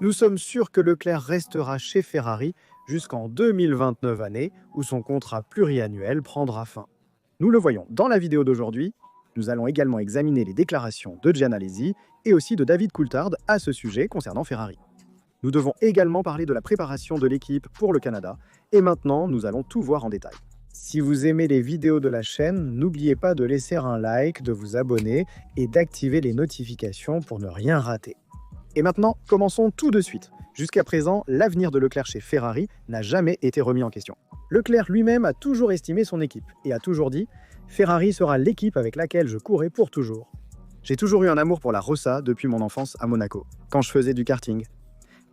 Nous sommes sûrs que Leclerc restera chez Ferrari jusqu'en 2029 année, où son contrat pluriannuel prendra fin. Nous le voyons dans la vidéo d'aujourd'hui. Nous allons également examiner les déclarations de Gian Alesi et aussi de David Coulthard à ce sujet concernant Ferrari. Nous devons également parler de la préparation de l'équipe pour le Canada, et maintenant nous allons tout voir en détail. Si vous aimez les vidéos de la chaîne, n'oubliez pas de laisser un like, de vous abonner et d'activer les notifications pour ne rien rater. Et maintenant, commençons tout de suite. Jusqu'à présent, l'avenir de Leclerc chez Ferrari n'a jamais été remis en question. Leclerc lui-même a toujours estimé son équipe et a toujours dit « Ferrari sera l'équipe avec laquelle je courrai pour toujours ». J'ai toujours eu un amour pour la Rossa depuis mon enfance à Monaco, quand je faisais du karting.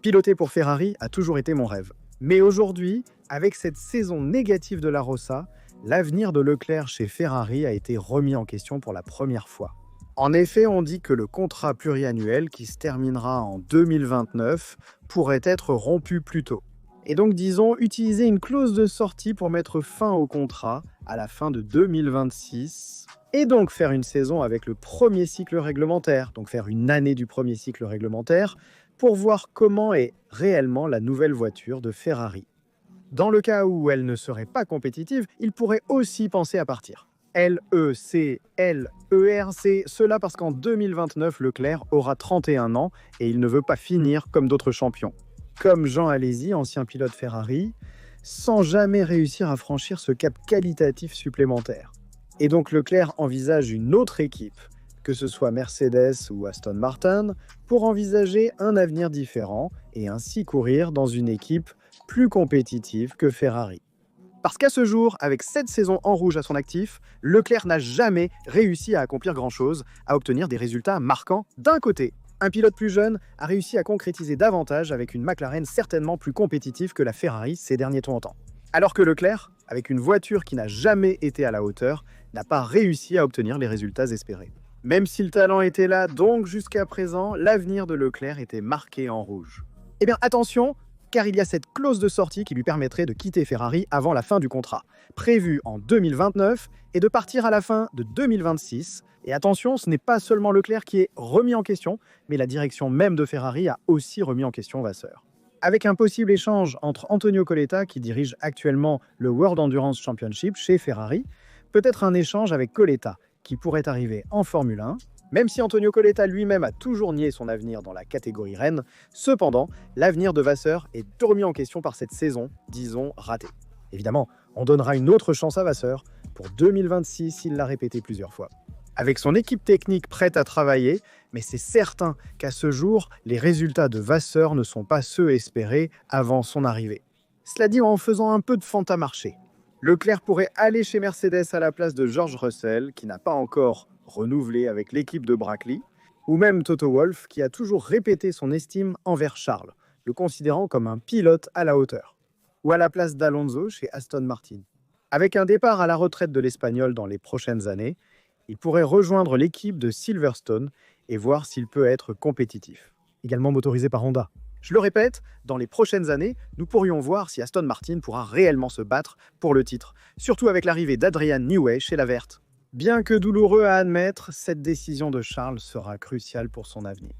Piloter pour Ferrari a toujours été mon rêve. Mais aujourd'hui, avec cette saison négative de la Rossa, l'avenir de Leclerc chez Ferrari a été remis en question pour la première fois. En effet, on dit que le contrat pluriannuel qui se terminera en 2029 pourrait être rompu plus tôt. Et donc, disons, utiliser une clause de sortie pour mettre fin au contrat à la fin de 2026 et donc faire une saison avec le premier cycle réglementaire, donc faire une année du premier cycle réglementaire pour voir comment est réellement la nouvelle voiture de Ferrari. Dans le cas où elle ne serait pas compétitive, il pourrait aussi penser à partir. LEC, LERC, cela parce qu'en 2029, Leclerc aura 31 ans et il ne veut pas finir comme d'autres champions. Comme Jean Alesi, ancien pilote Ferrari, sans jamais réussir à franchir ce cap qualitatif supplémentaire. Et donc Leclerc envisage une autre équipe, que ce soit Mercedes ou Aston Martin, pour envisager un avenir différent et ainsi courir dans une équipe plus compétitive que Ferrari. Parce qu'à ce jour, avec 7 saisons en rouge à son actif, Leclerc n'a jamais réussi à accomplir grand-chose, à obtenir des résultats marquants d'un côté. Un pilote plus jeune a réussi à concrétiser davantage avec une McLaren certainement plus compétitive que la Ferrari ces derniers temps. Alors que Leclerc, avec une voiture qui n'a jamais été à la hauteur, n'a pas réussi à obtenir les résultats espérés. Même si le talent était là, donc jusqu'à présent, l'avenir de Leclerc était marqué en rouge. Eh bien attention, car il y a cette clause de sortie qui lui permettrait de quitter Ferrari avant la fin du contrat, prévue en 2029, et de partir à la fin de 2026. Et attention, ce n'est pas seulement Leclerc qui est remis en question, mais la direction même de Ferrari a aussi remis en question Vasseur. Avec un possible échange entre Antonio Coletta, qui dirige actuellement le World Endurance Championship chez Ferrari, peut-être un échange avec Coletta, qui pourrait arriver en Formule 1, même si Antonio Coletta lui-même a toujours nié son avenir dans la catégorie Rennes. Cependant, l'avenir de Vasseur est remis en question par cette saison, disons, ratée. Évidemment, on donnera une autre chance à Vasseur pour 2026, il l'a répété plusieurs fois. Avec son équipe technique prête à travailler, mais c'est certain qu'à ce jour, les résultats de Vasseur ne sont pas ceux espérés avant son arrivée. Cela dit en faisant un peu de fanta-marché. Leclerc pourrait aller chez Mercedes à la place de George Russell, qui n'a pas encore renouvelé avec l'équipe de Brackley, ou même Toto Wolff, qui a toujours répété son estime envers Charles, le considérant comme un pilote à la hauteur. Ou à la place d'Alonso chez Aston Martin. Avec un départ à la retraite de l'Espagnol dans les prochaines années, il pourrait rejoindre l'équipe de Silverstone et voir s'il peut être compétitif. Également motorisé par Honda. Je le répète, dans les prochaines années, nous pourrions voir si Aston Martin pourra réellement se battre pour le titre, surtout avec l'arrivée d'Adrian Newey chez la Verte. Bien que douloureux à admettre, cette décision de Charles sera cruciale pour son avenir.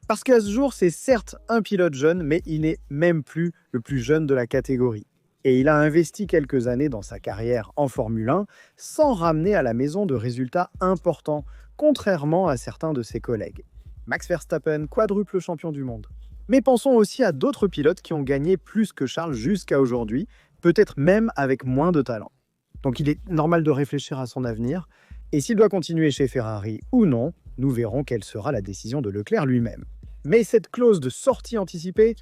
Parce qu'à ce jour, c'est certes un pilote jeune, mais il n'est même plus le plus jeune de la catégorie. Et il a investi quelques années dans sa carrière en Formule 1 sans ramener à la maison de résultats importants, contrairement à certains de ses collègues. Max Verstappen, quadruple champion du monde. Mais pensons aussi à d'autres pilotes qui ont gagné plus que Charles jusqu'à aujourd'hui, peut-être même avec moins de talent. Donc il est normal de réfléchir à son avenir, et s'il doit continuer chez Ferrari ou non, nous verrons quelle sera la décision de Leclerc lui-même. Mais cette clause de sortie anticipée,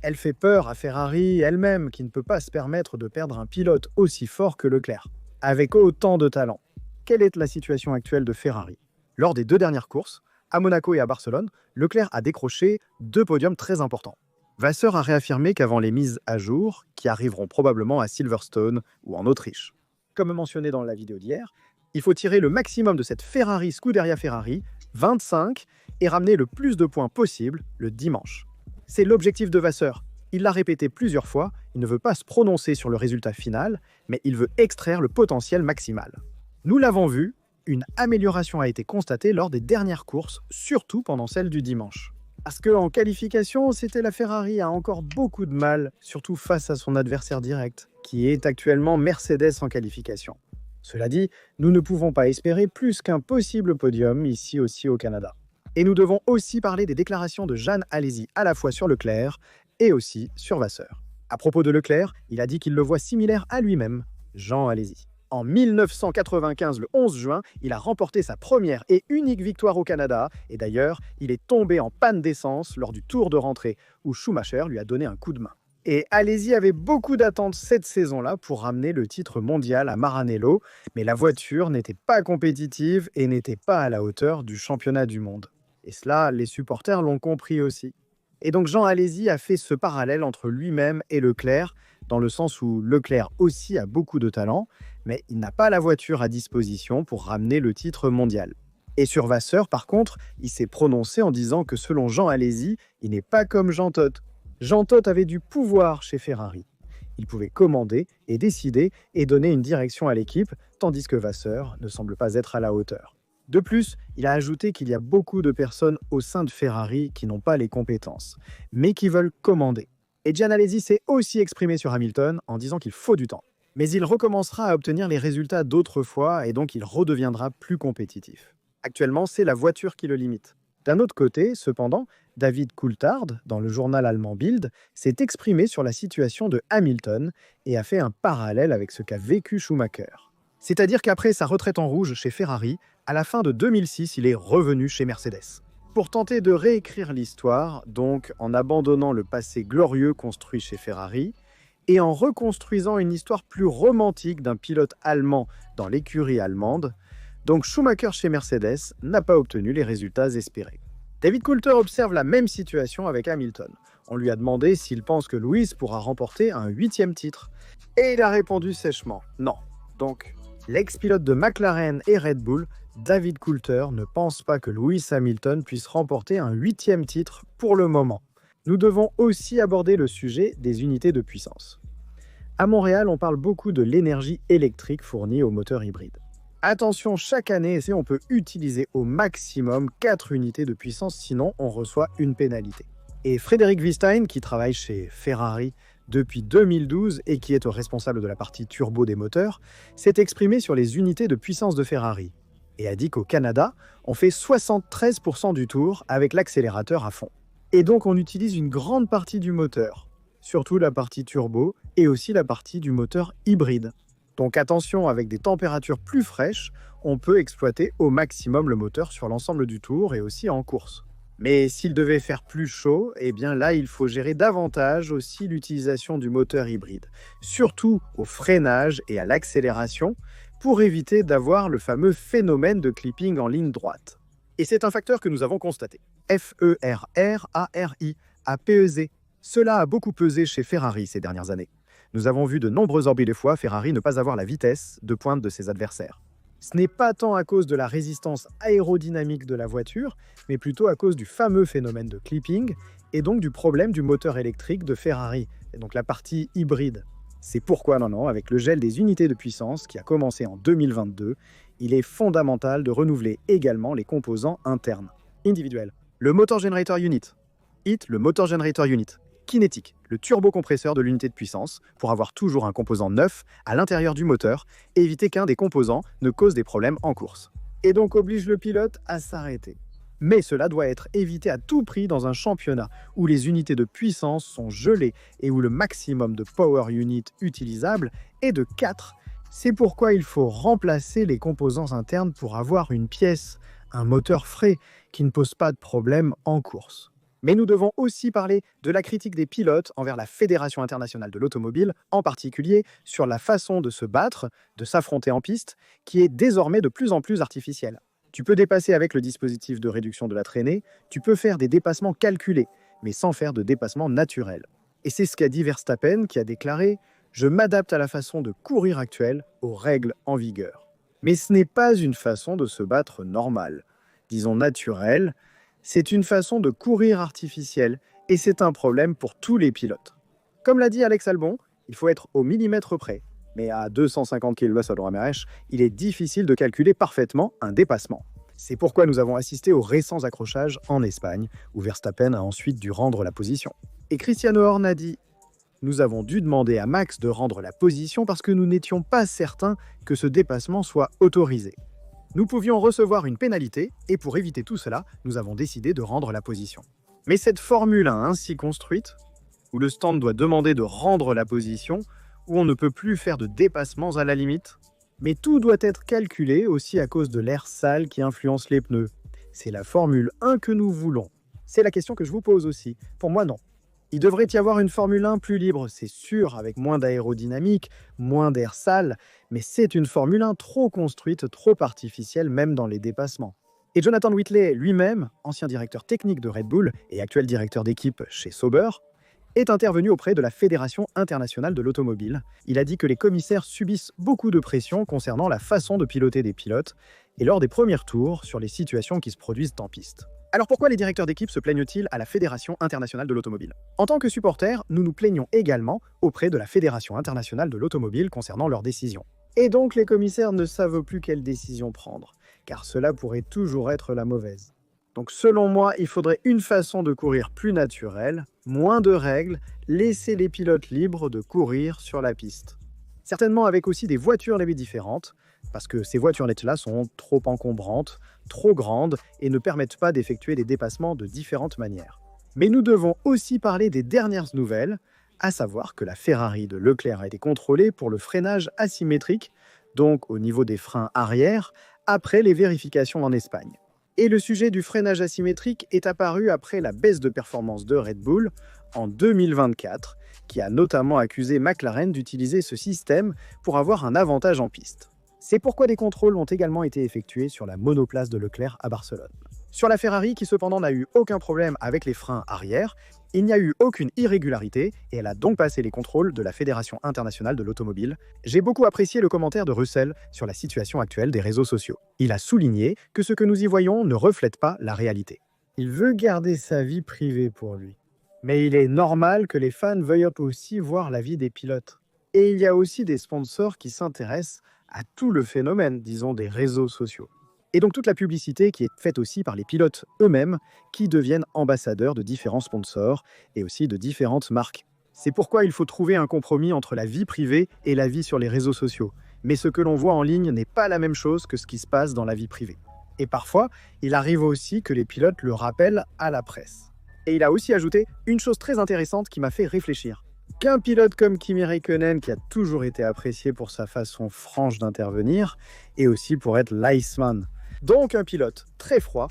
elle fait peur à Ferrari elle-même, qui ne peut pas se permettre de perdre un pilote aussi fort que Leclerc, avec autant de talent. Quelle est la situation actuelle de Ferrari? Lors des 2 dernières courses, à Monaco et à Barcelone, Leclerc a décroché 2 podiums très importants. Vasseur a réaffirmé qu'avant les mises à jour, qui arriveront probablement à Silverstone ou en Autriche. Comme mentionné dans la vidéo d'hier, il faut tirer le maximum de cette Ferrari Scuderia Ferrari, 25, et ramener le plus de points possible le dimanche. C'est l'objectif de Vasseur. Il l'a répété plusieurs fois, il ne veut pas se prononcer sur le résultat final, mais il veut extraire le potentiel maximal. Nous l'avons vu, une amélioration a été constatée lors des dernières courses, surtout pendant celle du dimanche. Parce qu'en qualification, c'était la Ferrari a encore beaucoup de mal, surtout face à son adversaire direct, qui est actuellement Mercedes en qualification. Cela dit, nous ne pouvons pas espérer plus qu'un possible podium ici aussi au Canada. Et nous devons aussi parler des déclarations de Jean Alesi à la fois sur Leclerc et aussi sur Vasseur. À propos de Leclerc, il a dit qu'il le voit similaire à lui-même, Jean Alesi. En 1995, le 11 juin, il a remporté sa première et unique victoire au Canada, et d'ailleurs, il est tombé en panne d'essence lors du tour de rentrée, où Schumacher lui a donné un coup de main. Et Alesi avait beaucoup d'attentes cette saison-là pour ramener le titre mondial à Maranello, mais la voiture n'était pas compétitive et n'était pas à la hauteur du championnat du monde. Et cela, les supporters l'ont compris aussi. Et donc Jean Alesi a fait ce parallèle entre lui-même et Leclerc, dans le sens où Leclerc aussi a beaucoup de talent, mais il n'a pas la voiture à disposition pour ramener le titre mondial. Et sur Vasseur, par contre, il s'est prononcé en disant que selon Jean Alesi, il n'est pas comme Jean Todt. Jean Todt avait du pouvoir chez Ferrari. Il pouvait commander et décider et donner une direction à l'équipe, tandis que Vasseur ne semble pas être à la hauteur. De plus, il a ajouté qu'il y a beaucoup de personnes au sein de Ferrari qui n'ont pas les compétences, mais qui veulent commander. Et Jean Alesi s'est aussi exprimé sur Hamilton en disant qu'il faut du temps. Mais il recommencera à obtenir les résultats d'autrefois et donc il redeviendra plus compétitif. Actuellement, c'est la voiture qui le limite. D'un autre côté, cependant, David Coulthard, dans le journal allemand Bild, s'est exprimé sur la situation de Hamilton et a fait un parallèle avec ce qu'a vécu Schumacher. C'est-à-dire qu'après sa retraite en rouge chez Ferrari, à la fin de 2006, il est revenu chez Mercedes. Pour tenter de réécrire l'histoire, donc en abandonnant le passé glorieux construit chez Ferrari, et en reconstruisant une histoire plus romantique d'un pilote allemand dans l'écurie allemande, donc Schumacher chez Mercedes n'a pas obtenu les résultats espérés. David Coulthard observe la même situation avec Hamilton. On lui a demandé s'il pense que Lewis pourra remporter un 8e titre. Et il a répondu sèchement « non ». Donc, l'ex-pilote de McLaren et Red Bull, David Coulthard, ne pense pas que Lewis Hamilton puisse remporter un 8e titre pour le moment. Nous devons aussi aborder le sujet des unités de puissance. À Montréal, on parle beaucoup de l'énergie électrique fournie aux moteurs hybrides. Attention, chaque année, on peut utiliser au maximum 4 unités de puissance, sinon on reçoit une pénalité. Et Frédéric Wistein, qui travaille chez Ferrari depuis 2012 et qui est responsable de la partie turbo des moteurs, s'est exprimé sur les unités de puissance de Ferrari et a dit qu'au Canada, on fait 73% du tour avec l'accélérateur à fond. Et donc on utilise une grande partie du moteur, surtout la partie turbo et aussi la partie du moteur hybride. Donc attention, avec des températures plus fraîches, on peut exploiter au maximum le moteur sur l'ensemble du tour et aussi en course. Mais s'il devait faire plus chaud, eh bien là, il faut gérer davantage aussi l'utilisation du moteur hybride, surtout au freinage et à l'accélération, pour éviter d'avoir le fameux phénomène de clipping en ligne droite. Et c'est un facteur que nous avons constaté. F-E-R-R-A-R-I, a pesé. Cela a beaucoup pesé chez Ferrari ces dernières années. Nous avons vu de nombreuses orbites de fois Ferrari ne pas avoir la vitesse de pointe de ses adversaires. Ce n'est pas tant à cause de la résistance aérodynamique de la voiture, mais plutôt à cause du fameux phénomène de clipping et donc du problème du moteur électrique de Ferrari, et donc la partie hybride. C'est pourquoi, avec le gel des unités de puissance qui a commencé en 2022, il est fondamental de renouveler également les composants internes, individuels. Le Motor Generator Unit, HIT, le Motor Generator Unit. Kinétique, le turbocompresseur de l'unité de puissance, pour avoir toujours un composant neuf à l'intérieur du moteur et éviter qu'un des composants ne cause des problèmes en course. Et donc oblige le pilote à s'arrêter. Mais cela doit être évité à tout prix dans un championnat où les unités de puissance sont gelées et où le maximum de power unit utilisable est de 4. C'est pourquoi il faut remplacer les composants internes pour avoir une pièce, un moteur frais qui ne pose pas de problème en course. Mais nous devons aussi parler de la critique des pilotes envers la Fédération internationale de l'automobile, en particulier sur la façon de se battre, de s'affronter en piste, qui est désormais de plus en plus artificielle. Tu peux dépasser avec le dispositif de réduction de la traînée, tu peux faire des dépassements calculés, mais sans faire de dépassement naturel. Et c'est ce qu'a dit Verstappen, qui a déclaré « Je m'adapte à la façon de courir actuelle, aux règles en vigueur ». Mais ce n'est pas une façon de se battre normale, disons naturelle. C'est une façon de courir artificielle et c'est un problème pour tous les pilotes. Comme l'a dit Alex Albon, il faut être au millimètre près. Mais à 250 km/h, il est difficile de calculer parfaitement un dépassement. C'est pourquoi nous avons assisté aux récents accrochages en Espagne, où Verstappen a ensuite dû rendre la position. Et Christian Horner a dit: nous avons dû demander à Max de rendre la position parce que nous n'étions pas certains que ce dépassement soit autorisé. Nous pouvions recevoir une pénalité, et pour éviter tout cela, nous avons décidé de rendre la position. Mais cette Formule 1 ainsi construite, où le stand doit demander de rendre la position, où on ne peut plus faire de dépassements à la limite, mais tout doit être calculé aussi à cause de l'air sale qui influence les pneus. C'est la Formule 1 que nous voulons. C'est la question que je vous pose aussi. Pour moi, non. Il devrait y avoir une Formule 1 plus libre, c'est sûr, avec moins d'aérodynamique, moins d'air sale, mais c'est une Formule 1 trop construite, trop artificielle, même dans les dépassements. Et Jonathan Whitley lui-même, ancien directeur technique de Red Bull et actuel directeur d'équipe chez Sauber, est intervenu auprès de la Fédération internationale de l'automobile. Il a dit que les commissaires subissent beaucoup de pression concernant la façon de piloter des pilotes et lors des premiers tours sur les situations qui se produisent en piste. Alors pourquoi les directeurs d'équipe se plaignent-ils à la Fédération internationale de l'automobile? En tant que supporters, nous nous plaignons également auprès de la Fédération internationale de l'automobile concernant leurs décisions. Et donc les commissaires ne savent plus quelle décision prendre, car cela pourrait toujours être la mauvaise. Donc selon moi, il faudrait une façon de courir plus naturelle, moins de règles, laisser les pilotes libres de courir sur la piste. Certainement avec aussi des voitures les différentes, parce que ces voiturettes-là sont trop encombrantes, trop grandes et ne permettent pas d'effectuer des dépassements de différentes manières. Mais nous devons aussi parler des dernières nouvelles, à savoir que la Ferrari de Leclerc a été contrôlée pour le freinage asymétrique, donc au niveau des freins arrière, après les vérifications en Espagne. Et le sujet du freinage asymétrique est apparu après la baisse de performance de Red Bull en 2024, qui a notamment accusé McLaren d'utiliser ce système pour avoir un avantage en piste. C'est pourquoi des contrôles ont également été effectués sur la monoplace de Leclerc à Barcelone. Sur la Ferrari, qui cependant n'a eu aucun problème avec les freins arrière, il n'y a eu aucune irrégularité et elle a donc passé les contrôles de la Fédération internationale de l'automobile. J'ai beaucoup apprécié le commentaire de Russell sur la situation actuelle des réseaux sociaux. Il a souligné que ce que nous y voyons ne reflète pas la réalité. Il veut garder sa vie privée pour lui. Mais il est normal que les fans veuillent aussi voir la vie des pilotes. Et il y a aussi des sponsors qui s'intéressent à tout le phénomène, disons, des réseaux sociaux. Et donc toute la publicité qui est faite aussi par les pilotes eux-mêmes qui deviennent ambassadeurs de différents sponsors et aussi de différentes marques. C'est pourquoi il faut trouver un compromis entre la vie privée et la vie sur les réseaux sociaux. Mais ce que l'on voit en ligne n'est pas la même chose que ce qui se passe dans la vie privée. Et parfois, il arrive aussi que les pilotes le rappellent à la presse. Et il a aussi ajouté une chose très intéressante qui m'a fait réfléchir. Qu'un pilote comme Kimi Räikkönen, qui a toujours été apprécié pour sa façon franche d'intervenir, et aussi pour être l'Iceman, donc un pilote très froid,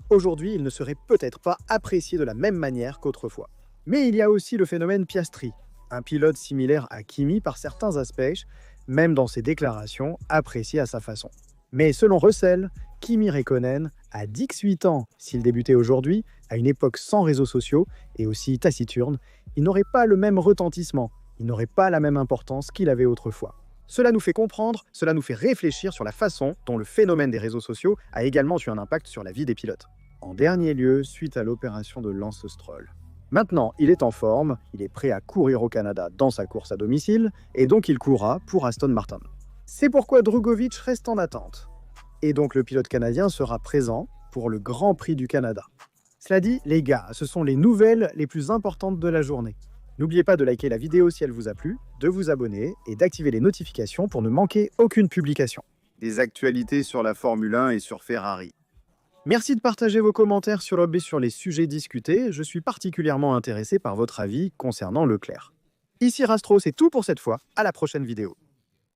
aujourd'hui il ne serait peut-être pas apprécié de la même manière qu'autrefois. Mais il y a aussi le phénomène Piastri, un pilote similaire à Kimi par certains aspects, même dans ses déclarations, apprécié à sa façon. Mais selon Russell, Kimi Räikkönen a 18 ans. S'il débutait aujourd'hui, à une époque sans réseaux sociaux et aussi taciturne, il n'aurait pas le même retentissement, il n'aurait pas la même importance qu'il avait autrefois. Cela nous fait comprendre, cela nous fait réfléchir sur la façon dont le phénomène des réseaux sociaux a également eu un impact sur la vie des pilotes. En dernier lieu, suite à l'opération de Lance Stroll. Maintenant, il est en forme, il est prêt à courir au Canada dans sa course à domicile, et donc il courra pour Aston Martin. C'est pourquoi Drugovich reste en attente. Et donc le pilote canadien sera présent pour le Grand Prix du Canada. Cela dit, les gars, ce sont les nouvelles les plus importantes de la journée. N'oubliez pas de liker la vidéo si elle vous a plu, de vous abonner et d'activer les notifications pour ne manquer aucune publication. Des actualités sur la Formule 1 et sur Ferrari. Merci de partager vos commentaires sur l'OB sur les sujets discutés. Je suis particulièrement intéressé par votre avis concernant Leclerc. Ici Rastro, c'est tout pour cette fois. À la prochaine vidéo.